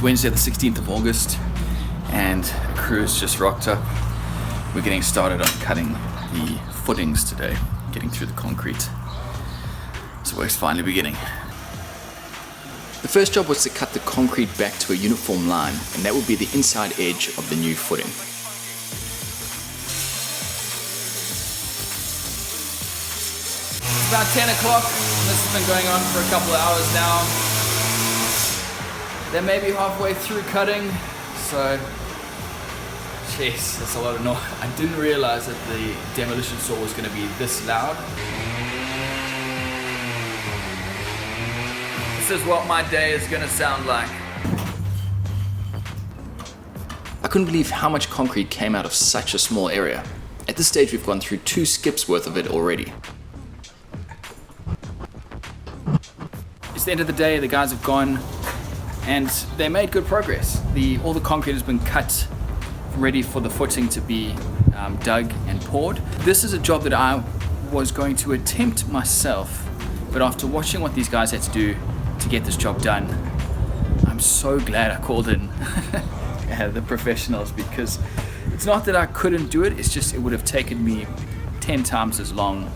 It's Wednesday the 16th of August and the crew's just rocked up. We're getting started on cutting the footings today, getting through the concrete. So work's finally beginning. The first job was to cut the concrete back to a uniform line, and that would be the inside edge of the new footing. It's about 10 o'clock, and this has been going on for a couple of hours now. They're maybe halfway through cutting, so jeez, that's a lot of noise. I didn't realize that the demolition saw was going to be this loud. This is what my day is going to sound like. I couldn't believe how much concrete came out of such a small area. At this stage we've gone through 2 skips worth of it already. It's the end of the day, the guys have gone and they made good progress. All the concrete has been cut, ready for the footing to be dug and poured. This is a job that I was going to attempt myself, but after watching what these guys had to do to get this job done, I'm so glad I called in the professionals, because it's not that I couldn't do it, it's just it would have taken me 10 times as long.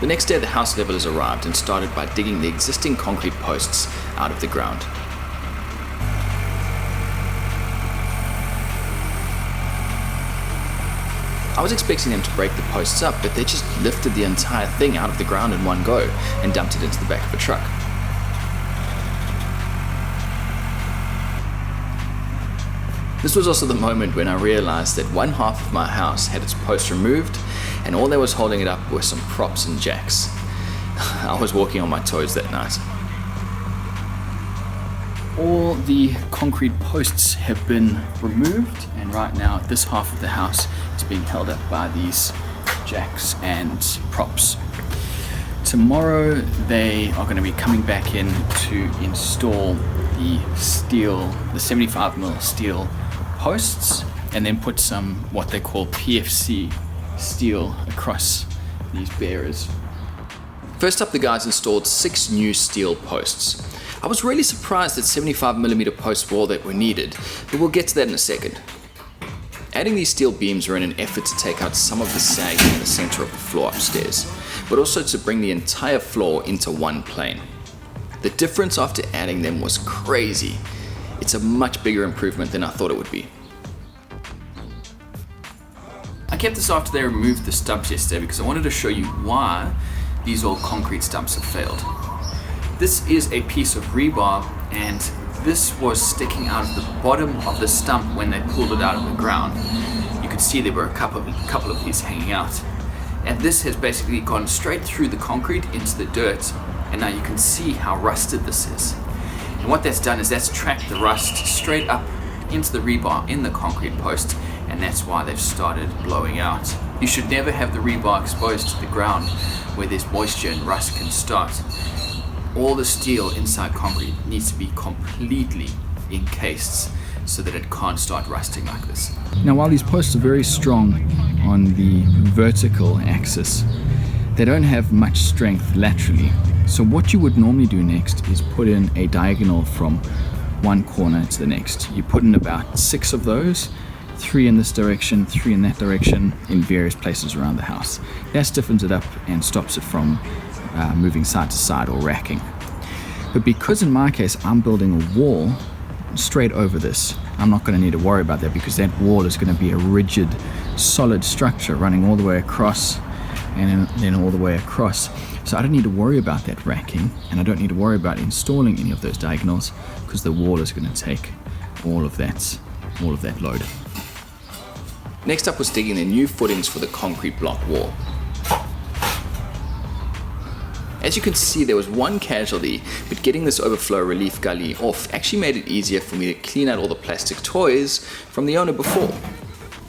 The next day the house levelers arrived and started by digging the existing concrete posts out of the ground. I was expecting them to break the posts up, but they just lifted the entire thing out of the ground in one go and dumped it into the back of a truck. This was also the moment when I realized that one half of my house had its posts removed, and all that was holding it up were some props and jacks. I was walking on my toes that night. All the concrete posts have been removed, and right now this half of the house is being held up by these jacks and props. Tomorrow they are going to be coming back in to install the 75mm steel posts, and then put some what they call PFC steel across these bearers. First up, the guys installed 6 new steel posts. I was really surprised that 75mm posts were all that were needed, but we'll get to that in a second. Adding these steel beams were in an effort to take out some of the sagging in the center of the floor upstairs, but also to bring the entire floor into one plane. The difference after adding them was crazy. It's a much bigger improvement than I thought it would be. I kept this after they removed the stumps yesterday because I wanted to show you why these old concrete stumps have failed. This is a piece of rebar, and this was sticking out of the bottom of the stump when they pulled it out of the ground. You could see there were a couple of these hanging out. And this has basically gone straight through the concrete into the dirt, and now you can see how rusted this is. And what that's done is that's tracked the rust straight up into the rebar in the concrete post, and that's why they've started blowing out. You should never have the rebar exposed to the ground where there's moisture and rust can start. All the steel inside concrete needs to be completely encased so that it can't start rusting like this. Now, while these posts are very strong on the vertical axis, they don't have much strength laterally. So what you would normally do next is put in a diagonal from one corner to the next. You put in about 6 of those, 3 in this direction, 3 in that direction, in various places around the house. That stiffens it up and stops it from moving side to side or racking. But because in my case I'm building a wall straight over this, I'm not going to need to worry about that, because that wall is going to be a rigid, solid structure running all the way across and then all the way across. So I don't need to worry about that racking, and I don't need to worry about installing any of those diagonals, because the wall is going to take all of that load. Next up was digging the new footings for the concrete block wall. As you can see, there was one casualty, but getting this overflow relief gully off actually made it easier for me to clean out all the plastic toys from the owner before.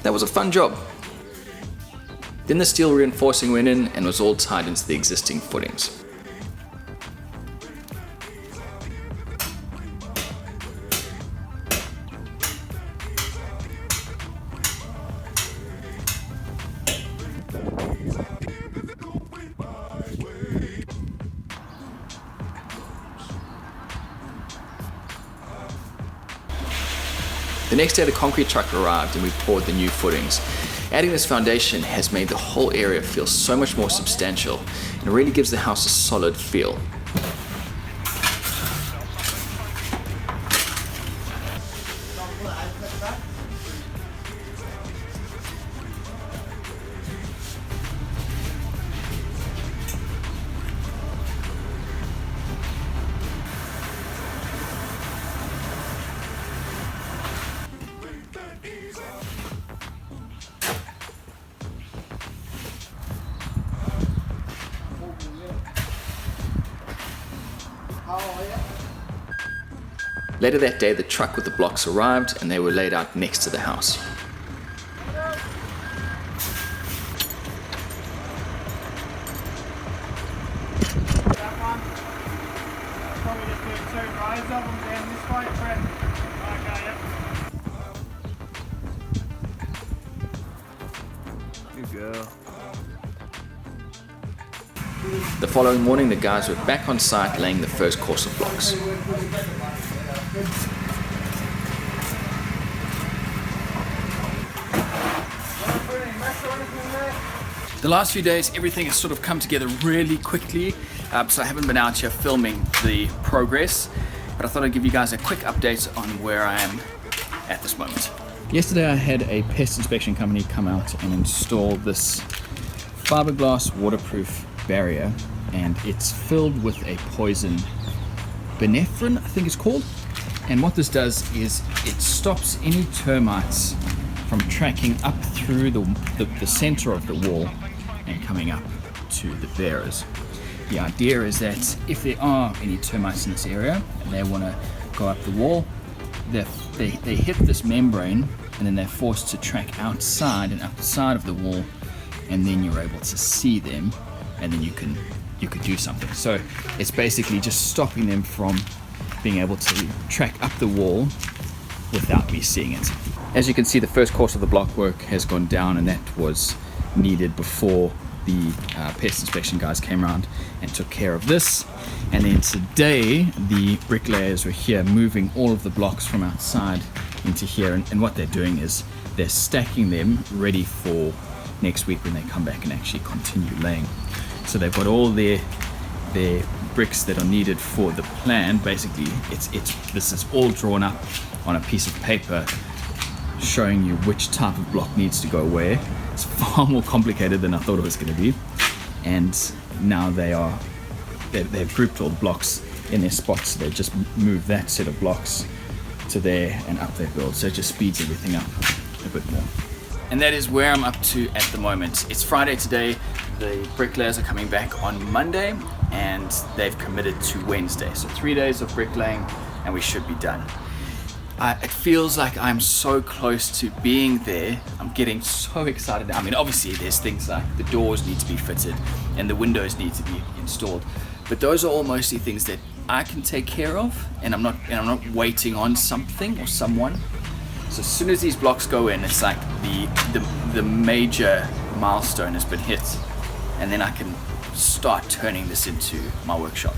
That was a fun job. Then the steel reinforcing went in and was all tied into the existing footings. The next day the concrete truck arrived and we poured the new footings. Adding this foundation has made the whole area feel so much more substantial and really gives the house a solid feel. Later that day, the truck with the blocks arrived and they were laid out next to the house. Good girl. The following morning, the guys were back on site laying the first course of blocks. The last few days, everything has sort of come together really quickly, so I haven't been out here filming the progress, but I thought I'd give you guys a quick update on where I am at this moment. Yesterday I had a pest inspection company come out and install this fiberglass waterproof barrier, and it's filled with a poison benephrine, I think it's called. And what this does is it stops any termites from tracking up through the center of the wall and coming up to the bearers. The idea is that if there are any termites in this area and they want to go up the wall, they hit this membrane and then they're forced to track outside and up the side of the wall, and then you're able to see them, and then you could do something. So it's basically just stopping them from being able to track up the wall without me seeing it. As you can see, the first course of the block work has gone down, and that was needed before the pest inspection guys came around and took care of this. And then today the bricklayers were here moving all of the blocks from outside into here, and what they're doing is they're stacking them ready for next week when they come back and actually continue laying. So they've got all their bricks that are needed for the plan. Basically this is all drawn up on a piece of paper showing you which type of block needs to go where. It's far more complicated than I thought it was going to be, and now they've grouped all the blocks in their spots, so they've just moved that set of blocks to there and up their build, so it just speeds everything up a bit more. And that is where I'm up to at the moment. It's Friday today, the bricklayers are coming back on Monday, and they've committed to Wednesday, so 3 days of bricklaying and we should be done. It feels like I'm so close to being there. I'm getting so excited. I mean, obviously there's things like the doors need to be fitted and the windows need to be installed, but those are all mostly things that I can take care of, and I'm not waiting on something or someone. So as soon as these blocks go in, it's like the major milestone has been hit, and then I can start turning this into my workshop.